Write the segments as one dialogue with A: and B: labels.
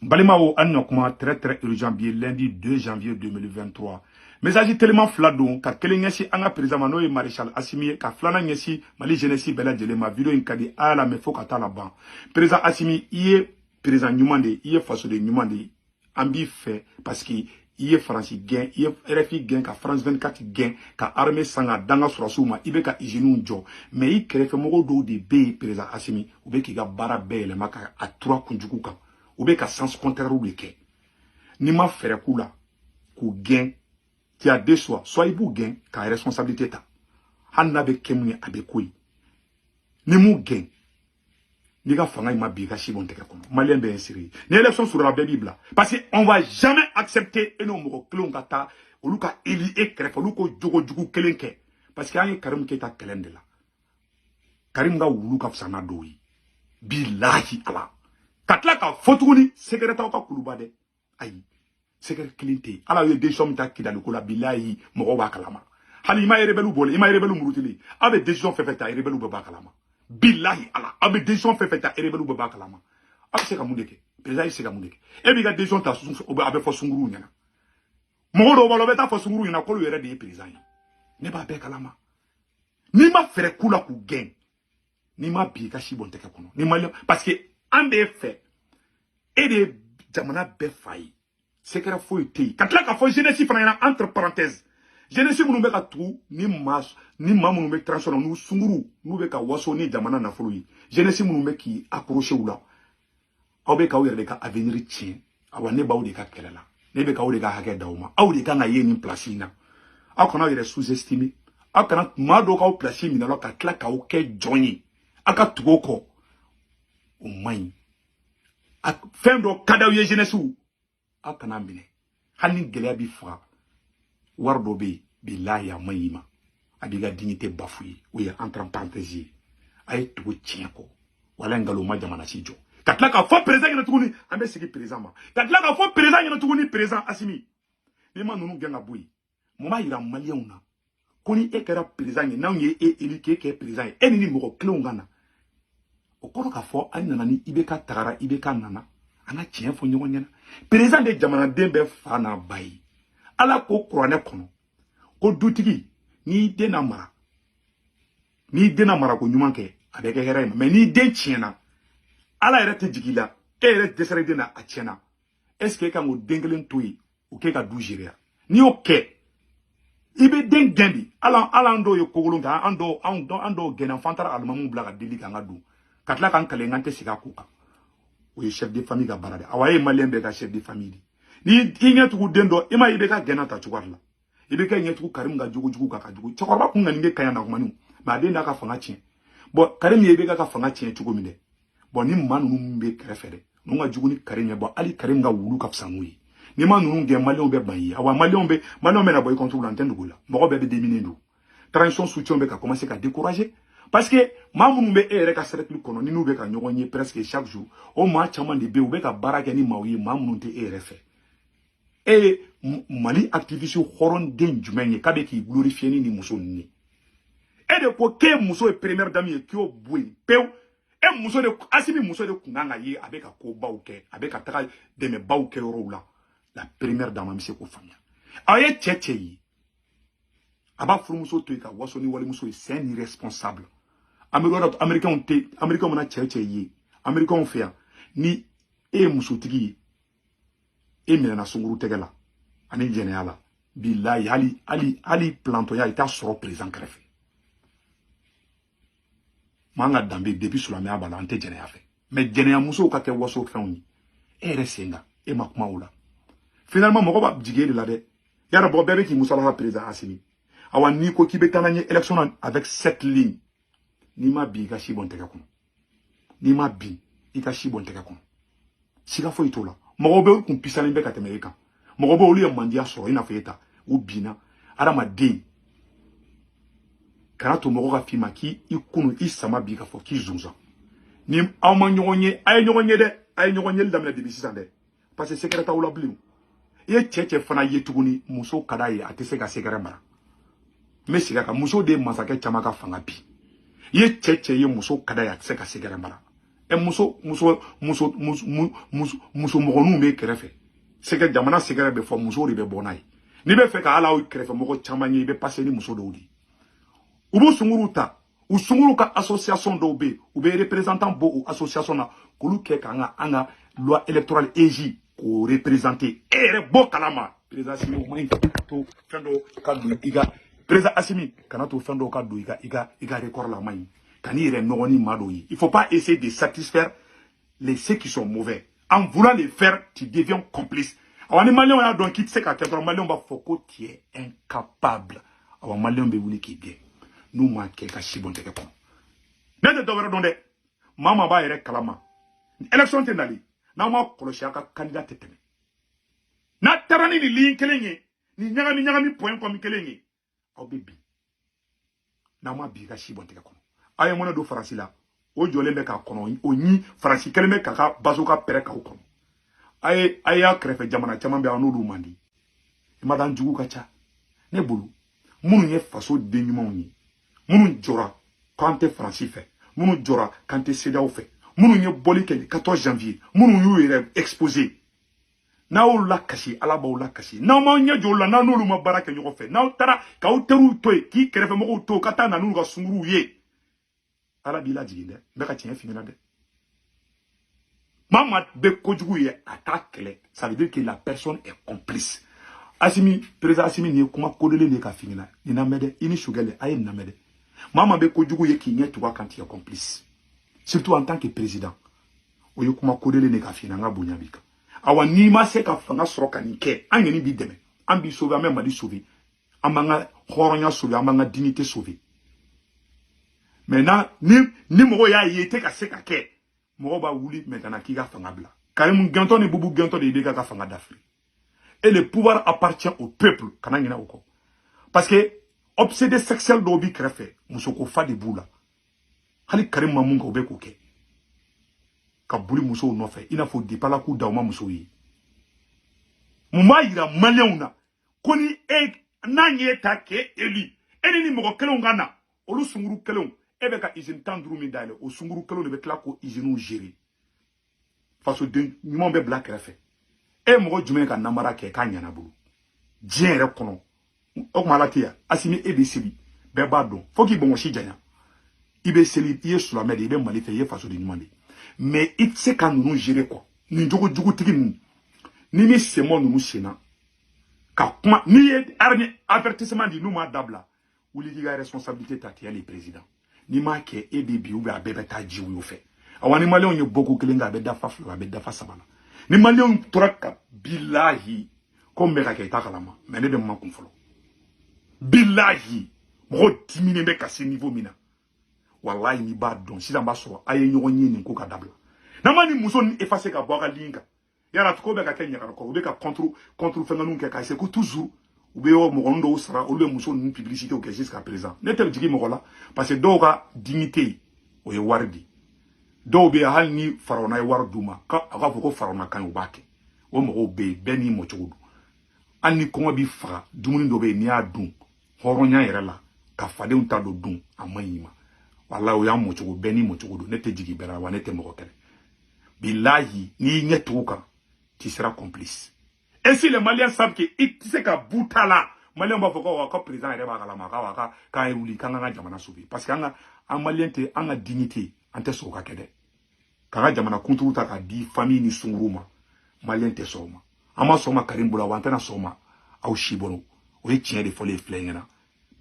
A: Balimao Annokuma, très très urgent, lundi 2 janvier 2023. Message tellement fladon, car Kelengesi Anga président Manoé Maréchal Assimi, car Flana Nyesi, Mali Genesi Bella Djelema, vidéo inkadi à la mefo kata la ban. Président Assimi, il est président Numande, il est face de Numande, ambi fait, parce qu'il est français gain, il est RFI gain, car France 24 gain, car armée sanga danga surasouma, il est ijenou jo. Mais il crée fait mogo de B, président Assimi, ou be ki ga bara be le maka à 3 kunjukuka. Ou bien qu'à sens contraire ou le ni ma faire coup là, qu'au gain, qui a deux choix, soit il vous gain, car responsabilité ta. Han be kemni abekui. Ni mou gain. Ni ga fanga ma biga si bon teke kono. Malien be inséré. Ni élection sur la Bible là. Parce qu'on va jamais accepter et non mo klon kata, ou luka eli e kref, ou luko jogo jugu kelenke. Parce qu'il y a un Karim qui est à Kelende là. Karim ga wuluka fsana doyi. Bilahi Allah. Katla ka fotuni secrétaire ka kulubade ayi secrétaire clinté ala ye décision ta kidalo ko la bilahi mo ba kalama hali ma rebelu bol ima rebelu murutili abe décision fait ta rebelu ba kalama bilahi ala abe décision fait ta rebelu ba kalama abe se ka mundeke président se ka mundeke e bi ga décision ta abe fo sunguru nyana mo do balo beta fo sunguru nyana ko le yere de président ne ba be kalama ni ma fere kula ku gain ni ma bi ka shi bon teke kono ni ma parce que en des faits, et des jamana befaï, c'est que la foi était. Quand la foi Genesis fana entre parenthèses, Genesis nous met à tout, ni mas, ni maman nous met transformé, nous sunguru, nous met à wasoni jamana na foloui. Genesis nous met qui accroché ou là. Aube ka oyer de ka avenir tien, awa ne ba ou de ka kelela, ne be ka ou de ka hake dauma, aou de ka na ye ni placina. Aou kana yere sous-estimé, aou kana mado ka ou placé minalo ka tla ka ou ke joigné, aka tuoko. O main fendo kada ye jeunesse akana mine hani gele bi fra wardo be billahi ya mayima abiga dignité bafoué ou ya entre parenthèses ay to tienko wala ngalo ma jamana si jo katla ka fo président na tuguni ambe sigi président ma katla ka fo président na tuguni président Assimi ni ma nunu genga boy moma ira malien na koni e kera président na ngi e élike ke président e ni mo ko ngana o koro ka fo an nana ni ibeka tagara ibeka nana ana tien fo nyogo nyana président de jamana dembe fa na bayi ala ko kurane kono ko dutigi ni dena mara ko nyuma ke abeke here mais ni den tiena ala ere te jigila e ere desere de na a tiena est-ce que kan o dengelen toyi o ke ka du jiria ni o ke ibe den gendi ala ando yo kogolonga ando gena fantara almamu blaga deli kan adu katla kan kalengante siga kuka o ye chef de famille ka barade awaye malien be ka chef de famille ni inyetu ku dendo ima ibe ka genata chukwarla ibe ka inyetu Karim ga jugu ka jugu chokorba ku ngani nge kayana kumanu ma de na ka fanga chien bo Karim ye be ka fanga chien chugo minde bo ni manu mbe krefere no nga jugu ni Karim bo ali Karim ga wulu ka fsanui ni manu nge malien be banyi awa malien na boy contrôle antenne gula mo be déminendo transition soutien be ka commencer ka décourager. Parce que maman be ere ka cercle kono ni nou be ka nyogonye presque chaque jour o ma chama de be ou be ka baraka ni mawi mamun te ere fait et mali activiste horon den jumenye ka be ki glorifier ni muso ni et de ko ke muso e première dame e ki o bui peu e muso de Assimi muso de kunanga ye avec ko bauke avec ataka de me bauke ro la première dame mi se ko fanya aye tchetche yi aba furu muso to ka wasoni wali muso c'est un irresponsable. Américain mona tchetche yi Américain fait ni e muso tigi e mena sunguru tegela ani général billahi ali planto ya ita soro président krefe manga dambe depuis sur la mer balante général fait mais général muso ka ke waso fenni e resenga e makuma wula finalement moko ba jigé de la de yara bo bébé ki muso la président Assimi awa ni ko ki betananye élection avec cette ligne ni ma bi ka shi bon teka kono ni ma bi i ka shi bon teka kono siga fo itola mo be ku pisale be ka temerika mo be olu ya mandia so ina feta u bina ara ma de kana to mo ka fima ki ikunu isama bi ka fo ki zunza ni aw ma nyonye ay nyonye damla de bisande parce que secrétaire ou la blim ye tchetche fana ye tuguni muso kada ye atese ka secrétaire mara mais siga ka muso de masake chama ka fanga bi ye tchetche ye muso kada ya atese ka secrétaire mara e muso mɔgɔ n'u bɛ kɛrɛfɛ sɛgɛ jamana sɛgɛrɛ bɛ fɔ muso de bɛ bɔ n'a ye n'i bɛ fɛ ka ala kɛrɛfɛ mɔgɔ caman ye i bɛ passer ni muso dɔw di u b'u sunguru ta u sunguru ka association dɔw bɛ u bɛ représentant bɔ o association na k'olu kɛ k'an ka loi électorale EJ k'o représenter e yɛrɛ bɔ kalama président Assimi o man ɲi to fɛn dɔ ka don i ka président Assimi kana to fɛn dɔw ka don i ka record la man ɲi kan'i yɛrɛ nɔgɔ ni maa dɔw ye il faut pas essayer de satisfaire ceux qui sont mauvais en voulant les faire tu deviens complice awa ni malien y'a dɔn k'i tɛ se ka kɛ dɔrɔn malien b'a fɔ ko tu es incapable awa malien bɛ wuli k'i gɛn n'u m'a kɛ ka si bɔn tɛgɛ kɔnɔ ne tɛ dɔwɛrɛ dɔn dɛ maa maa b'a yɛrɛ kalama élection tɛ nali n'aw ma kɔlɔsi a ka candidat tɛ tɛmɛ n'a taara ni nin ligne kelen ye ni ɲagami point comme kelen ye aw bɛ bin n'aw ma bin ka si bɔn tɛgɛ kɔnɔ a ye mɔnɛ don Faransi la o jɔlen bɛ k'a kɔnɔ o ɲi Faransi kelen bɛ k'a ka bazooka pɛrɛ k'aw kɔnɔ a y'a kɛrɛfɛ jamana caman bɛ yan n'olu man di madame jugu ka ca ne bolo minnu ye faso den ɲumanw ye minnu jɔra k'an tɛ Faransi fɛ minnu jɔra k'an tɛ CEDEAO fɛ minnu ye bɔli kɛ le 14 janvier minnu y'u yɛrɛ exposé n'aw lakasi ala b'aw lakasi n'aw ma ɲɛ jɔ o la n'olu ma baara kɛ ɲɔgɔn fɛ n'aw taara k'aw teriw to yen k'i kɛrɛfɛ mɔgɔw to ka taa na n'u ka sunguruw ye ala b'i lajigin dɛ n bɛ ka tiɲɛ f'i ɲɛna dɛ maa maa bɛ kojugu ye a t'a kɛlɛ ça veut dire que la personne est complice Assimi président Assimi nin ye kuma kodelen de ka f'i ɲɛna nin na mɛn dɛ i ni Sogɛlɛ a ye nin na mɛn dɛ maa maa bɛ kojugu ye k'i ɲɛ tugu a kan tu es complice surtout en tant que président o ye kuma kodelen de ka f'i ɲɛna n ka bonya b'i kan awa n'i ma se ka fanga sɔrɔ ka nin kɛ an yɛrɛ b'i dɛmɛ an b'i sauver an bɛ Mali sauver an b'an ka hɔrɔnya sauver an b'an ka dignité sauver maintenant ni mɔgɔ y'a ye i tɛ ka se ka kɛ mɔgɔ b'a wuli maintenant k'i ka fanga bila Karim Gɛntɔ ni Bubu Gɛntɔ de ye ka fanga dafiri et le pouvoir appartient au peuple kana ɲinɛ o kɔ parce que obsédé sexuel dɔw b'i kɛrɛfɛ musoko fa de b'u la hali Karim ma mun kɛ o bɛ k'o kɛ ka boli musow nɔfɛ i n'a fɔ depuis Ala k'u da u ma musow ye mun b'a yira maliyɛnw na ko ni n'an ye ta k'e élu e ni mɔgɔ kelenw ka na olu sunguru kelenw e bɛ ka usine 15 min dayɛlɛ o sunguru kelenw de bɛ tila k'o usines gérer fasoden ɲumanw bɛ bila kɛrɛfɛ e mɔgɔ jumɛn ka namara kɛ k'a ɲɛna bolo diɲɛ yɛrɛ kɔnɔ o kuma ala tɛ yan Assimi e bɛ seli bɛɛ b'a dɔn fo k'i bɔnmɔsi janya i bɛ seli i ye silamɛ de i bɛ Mali fɛ i ye fasoden ɲuman de mais i tɛ se ka ninnu gérer quoi nin jogotigi ninnu ni mi sɛmɔ ninnu senna ka kuma n'i ye avertissement di n'u m'a dabila wuli k'i ka responsabilité ta tu es le président n'i m'a kɛ e bɛ bi ou bien a bɛɛ bɛ taa jiw y'o fɛ awa ni maliyɛnw ye bɔko kelen kɛ a bɛ dafa fila a bɛ dafa saba la ni maliyɛnw tora ka bilahi ko n bɛ ka kɛ i t'a kalama mais ne bɛ n makun fɔlɔ bilahi mɔgɔ diminen bɛ ka se niveau min na wallahi n'i b'a dɔn sisan b'a sɔrɔ a ye ɲɔgɔn ye nin ko ka dabila n'an ma ni muso ni effacer ka bɔ a ka ligne kan yala ko bɛ ka kɛ ɲagarakɔrɔ u bɛ ka contre fɛngɛninw kɛ k'a essayer ko toujours u bɛ mɔgɔnin dɔw sara olu bɛ muso ninnu publicité kɛ jusqu'à présent ne tɛ jigin mɔgɔ la parce que dɔw ka dignité o ye wari di dɔw bɛ yen hali ni Farawuna ye wari d'u ma a k'a fɔ ko Farawuna kan ye u b'a kɛ o mɔgɔw bɛ yen bɛɛ n'i mɔcogo don hali ni kɔngɔ b'i faga dumuni dɔ bɛ yen n'i y'a dun hɔrɔnya yɛrɛ la ka fadenw ta don dun a man ɲi ma walahi o y'a mɔcogo bɛɛ n'i mɔcogo don ne tɛ jigin bɛɛ la wa ne tɛ mɔgɔ kɛlɛ bilahi n'i ɲɛ tugu kan tu seras complice et si les Maliens savent que i tɛ se ka bu ta la Maliens b'a fɔ ko ka président yɛrɛ b'a kalama k'a ye wuli k'an ka jamana sauver parce que an Malien tɛ an ka dignité an tɛ sɔn o ka kɛ dɛ k'an ka jamana kuntigi ta k'a di famille ni sunguru ma Malien tɛ sɔn o ma an ma sɔn o ma Karim bolo wa an tɛna sɔn o ma aw si bolo o ye tiɲɛ de fɔlen filɛ ɲɛna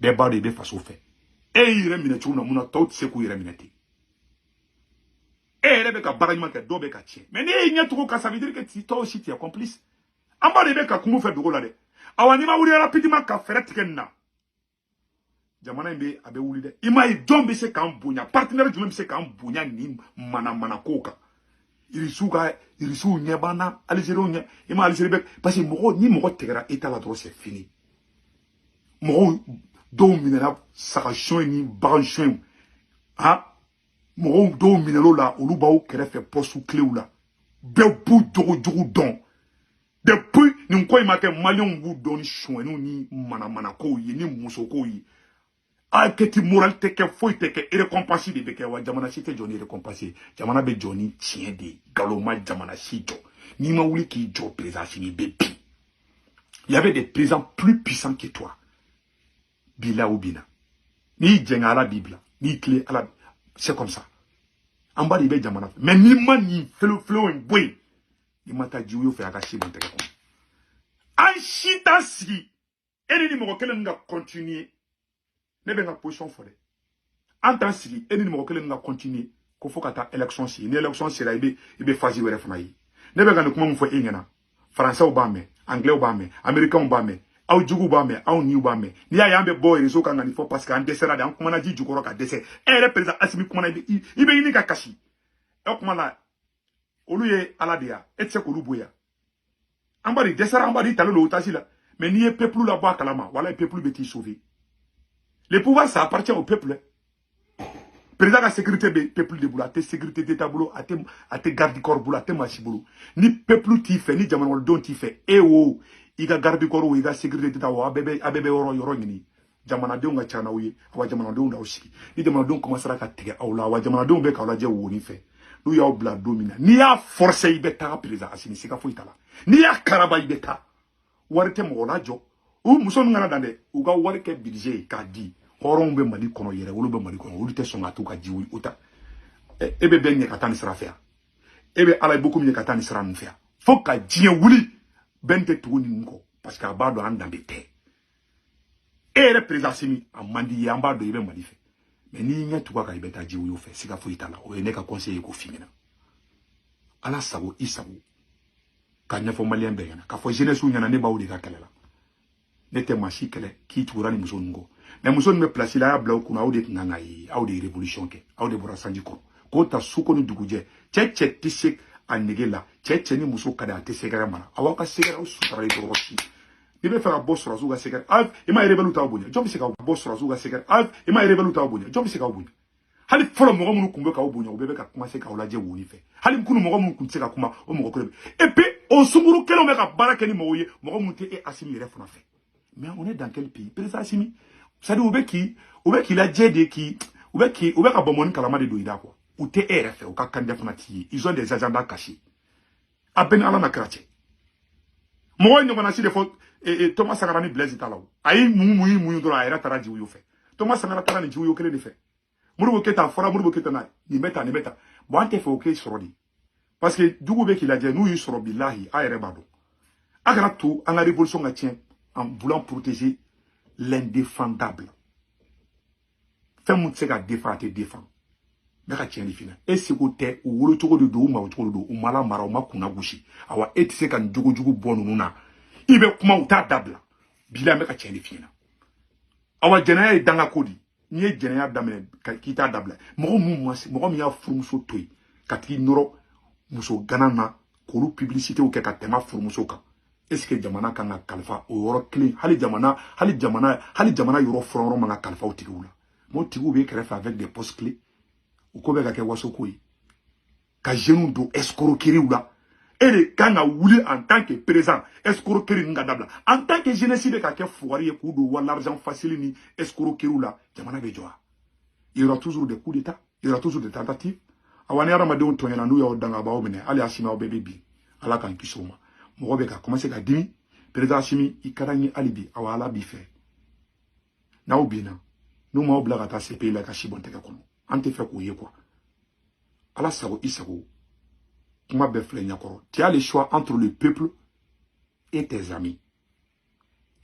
A: bɛɛ b'a dɔn i bɛ faso fɛ e y'i yɛrɛ minɛ cogo min na mun na tɔw tɛ se k'u yɛrɛ minɛ ten e yɛrɛ bɛ ka baara ɲuman kɛ dɔw bɛ ka tiɲɛ mais n'e y'i ɲɛ tugu ka ça veut dire que tɔw aussi tu es complice an b'a dɔn i bɛ ka kungo fɛ dogo la dɛ awa n'i ma wuli rapidement ka fɛɛrɛ tigɛ nin na jamana in bɛ a bɛ wuli dɛ i m'a ye jɔn bɛ se k'an bonya partenaire jumɛn bɛ se k'an bonya nin mana kow kan irisiw ɲɛ b'an na Alizeriw ɲɛ i ma Alizeri bɛ parce que ni mɔgɔ tigɛra État la dɔrɔn c'est fini mɔgɔw dɔw minɛna sagasɔn ni bagansyɔn mɔgɔw dɔw minɛl'o la olu b'aw kɛrɛfɛ poste clés la bɛɛ b'u jogo dɔn depuis nin ko in ma kɛ maliyɛnw b'u dɔn ni suɲɛniw ni manamanakow ye ni musokow ye a keti moral teke foi teke récompense de beke wa jamana si te joni récompense jamana be joni tien de galoma jamana si jo ni ma wuli ki jo président si ni bepi il y avait des présidents plus puissants que toi bila ou bina ni jenga à la bible ni clé à la c'est comme ça en bas de be jamana mais ni man ni flow en boy ni mata jiwo fe aka shi bon teke ko an shita si eni ni mo kelen nga continuer ne be nga position fode en tant sigi eni ni mo kelen nga continuer ko fo kata élection si ni élection si la ibe fazi were fana yi ne be nga kuma mo fo engena français ou ba me anglais ou ba me américain ou ba me aw jugu ba me aw ni ba me ni ya yambe boy reso kan ngani fo parce que en desera da kuma na ji jukoro ka dese e président Assimi kuma na ibe ni ka kashi e kuma la oluye aladia etse ko luboya ambari desera ambari talo lo tasi la mais ni peuple la ba kalama wala peuple beti sauver le pouvoir ça appartient au peuple. Président de la sécurité du peuple de Boula, sécurité d'état boulot, à tes garde corps boulot, à tes machi boulot. Ni peuple t'y fait, ni diamant don t'y fait. Eh oh, il a garde corps ou il a sécurité d'état ou abébé oro yoroni. Diamant don a chana ouye, awa diamant don da aussi. Ni diamant don commencera à tege aula, awa diamant don beka aula dia ou ni fait. Nous ya obla domina. Ni ya force ibeta président Assimi sika foitala. Ni ya karaba ibeta. Warite mo la jo. Ou muso ngana dande, uga warike budget ka di. Horon be mali kono yere wolu be mali kono wolu te songa to ka jiwi uta ebe be nye katani sra fea ebe ala beaucoup nye katani sra nu fea fo ka jie wuli bente tuni nko parce que abado anda bete ere président Assimi amandi yamba do ibe mali fe mais ni nya tuka ka ibeta jiwi yo fe sika fo itala o ene ka conseiller ko fimina ala sabo isabu ka nyafo malien be yana ka fo jeunesse nyana ne bawuli ka kelela nete machi kele ki tukura ni muso ngo mais muso me place la ya bla kuna awde nganga yi awde révolution ke awde bora sanji ko ta suko ni duguje cheche tisik anigela cheche ni muso kada te segara mara awaka segara usutara ito roshi ni be fera boss razu ga segara af ima rebelu ta obunya jobi seka boss razu ga segara af ima rebelu ta obunya jobi seka obunya hali folo mo munu kumbe ka obunya obebe ka kuma seka olaje woni fe hali mkunu mo munu kumseka kuma o mo ko et puis on sunguru kelo me ka baraka ni mo ye mo munu te e Assimi refuna fe mais on est dans quel pays président Assimi ça dit oubeki la jede qui oubeki ka bomoni kalama de doida quoi ou te RF ou ka kanja fanati ils ont des agendas cachés a ben ala na krache mo nyo bana si de fo Thomas Sankara ni Blaise Talaw ayi mu do la era taraji uyo fe Thomas Sankara tara ni uyo kele ni fe murubo keta fora murubo keta na ni meta bon ante fe ok sorodi parce que dugu be ki la je nous y soro billahi a ere bado agara tout en la révolution nga tient en voulant protéger l'indéfendable. Fais-moi ce que défend te défend. Mais quand tu es fina, et si vous êtes ou le tour de dos ou mala mara ou ma kuna gushi, awa et c'est quand jugu bon ou na, il veut comment ou ta dable. Bila me quand tu es fina. Awa jenaya dans la kodi, ni jenaya damene qui ta dable. Mo mi a furmuso toy, katri noro muso ganana kolu publicité ou keka tema furmuso ka. Est-ce que jamana kanga kalfa o yoro clean hali jamana yoro froro manga kalfa o tigula mo tigu be krefa avec des postes clés ou ko be ka ke waso koyi ka jeune do escroquerie oula et le kanga wuli en tant que président escroquerie ngadabla en tant que jeunesse be ka ke foire ko do wa l'argent facile ni escroquerie oula jamana be joa il y aura toujours des coups d'état il y aura toujours des tentatives awani aramade on toyana nu yo danga bawo mene ali Assimi o bebe bi ala kan kisoma mo be ka commencer ka dimi président Assimi ikarani alibi awala bi fait na obina nous ma obla ka ta CPI la ka shibonte ka kono ante fait ko ye quoi ala sago isago kuma be fle nyakoro tu as le choix entre le peuple et tes amis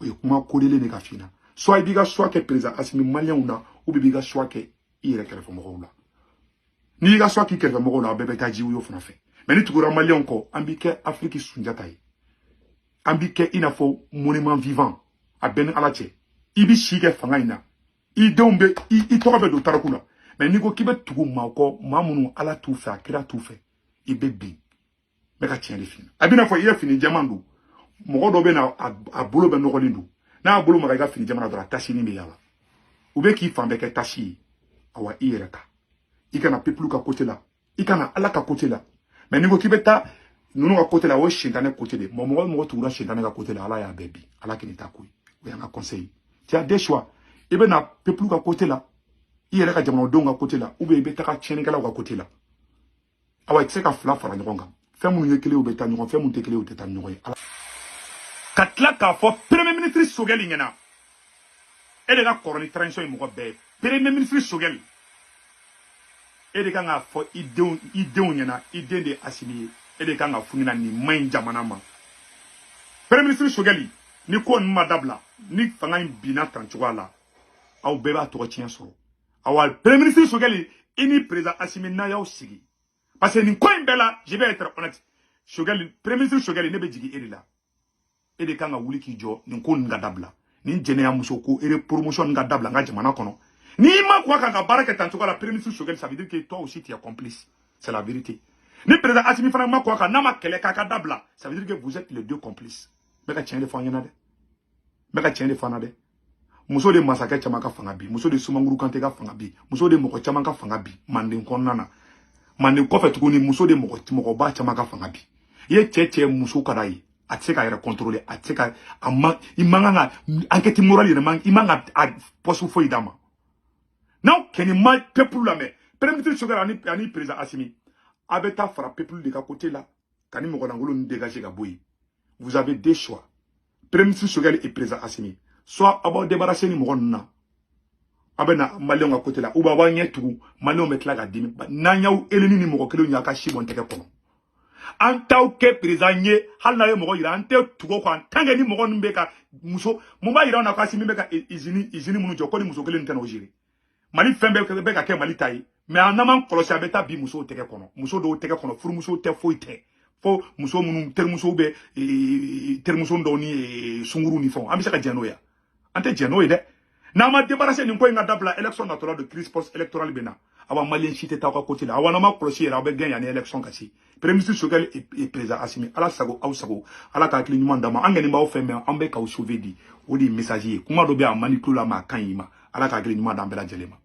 A: oye kuma kolele ne ka fina soit ibiga soit que président Assimi malien una ou biga soit que ire kere fo mo la ni ga soit ki kere fo mo la bebe ta ji yo fona fait mais ni tukura malien ko ambike Afrique sunjata yi ambike inafo monument vivant a ben alache ibi shike fanga ina i dombe i tobe do tarakula mais ni ko kibe tugu mako mamunu ala tu fa kira tu fe ibe bi me ka tiens les films abina fo iya fini jamandu mo do be na a bolo be no kolindu na a bolo ma ga fini jamana do tashi ni me yala ube ki fambe ke tashi awa ireka ikana peplu ka côté là ikana ala ka côté là mais ni ko kibeta nous à côté là où chintane côté de mo tu la chintane à côté là ala ya baby ala ki ta koy ou ya conseil tu as des choix Et ben na peuple ka côté là. Il y a ka jamano don ka côté là ou be be ta ka tienne kala ka côté là. Awa c'est ka fla fara ngonga. Fais mon yekele ou beta ngonga, fais mon tekele ou teta ngonga. Katla ka fo premier ministre Sogel ngena. Et de ka koroni transition mo be. Premier ministre Sogel. Et de ka nga fo idéon ngena, idée de Assimi. Et de ka nga funina ni main jamana ma. Premier ministre Sogel ni ko madabla, ni fanga bina tanchwa la. Aw beba to tien so. Awal premier ministre Sogel ini président Assimi na yaw sigi. Parce que ni coin bella, je vais être honnête. Sogel premier ministre Sogel ne be jigi erila. Et de kanga wuli ki jo ni ko nga dabla. Ni jene ya musoko ere promotion nga dabla nga jamana kono. Ni ma kwa kanga baraka tanchwa la premier ministre Sogel, ça veut dire que toi aussi tu es complice. C'est la vérité. Ni président Assimi fana ma kwa ka na ma kele kaka dabla, ça veut dire que vous êtes les deux complices. Meka tien de fanyana de. Meka tien de fana de. Muso de masaka chama ka fanga bi, muso de sumanguru kante ka fanga bi, muso de moko chama ka fanga bi, mande konnana. Mande ko fait tukuni muso de moko ba chama ka fanga bi. Ye cheche muso kadai, atseka ira contrôler, atseka imanga enquête morale ira imanga posu fo idama. Non keni ma peuple la me. Premier Sogel ani président Assimi. Abeta fera peuple de ka côté là, kani moko nangolo dégager ka boyi. Vous avez deux choix. Premier ministre Sogel et président Assimi. Soit abo débarrasser ni mona. Abena malien à côté là. Ou baba nyetou. Malien met là la dimi. Nanyaou eleni ni moko kelo nyaka shibon teke kono. Antaou ke président nye. Hal na ye moko ira. Ante tuko kwa. Tange ni moko mbeka. Muso. Mumba ira na kwa simi mbeka izini munu joko ni muso kele ntena ojiri. Mali fembe beka ke mali tayi. Mais anaman kolosi abeta bi muso teke kono. Muso do teke kono. Furu muso te foite. Fo muso munu termuso be termuso ndoni sunguru ni fon ambisa ka jeno ya ante jeno de na ma débarrasser ni ko nga dabla élection naturelle de crise post électorale bena awa malien chité ta ko côté là awa na ma clocher ra be gagne ya élection kasi premier ministre Sogel et président Assimi ala sago au sago ala ka klini mandama angeni ba o fait mais ambe ka o sauver di o di messager kuma do be a manipuler ma kan yima ala ka klini mandamba la jelema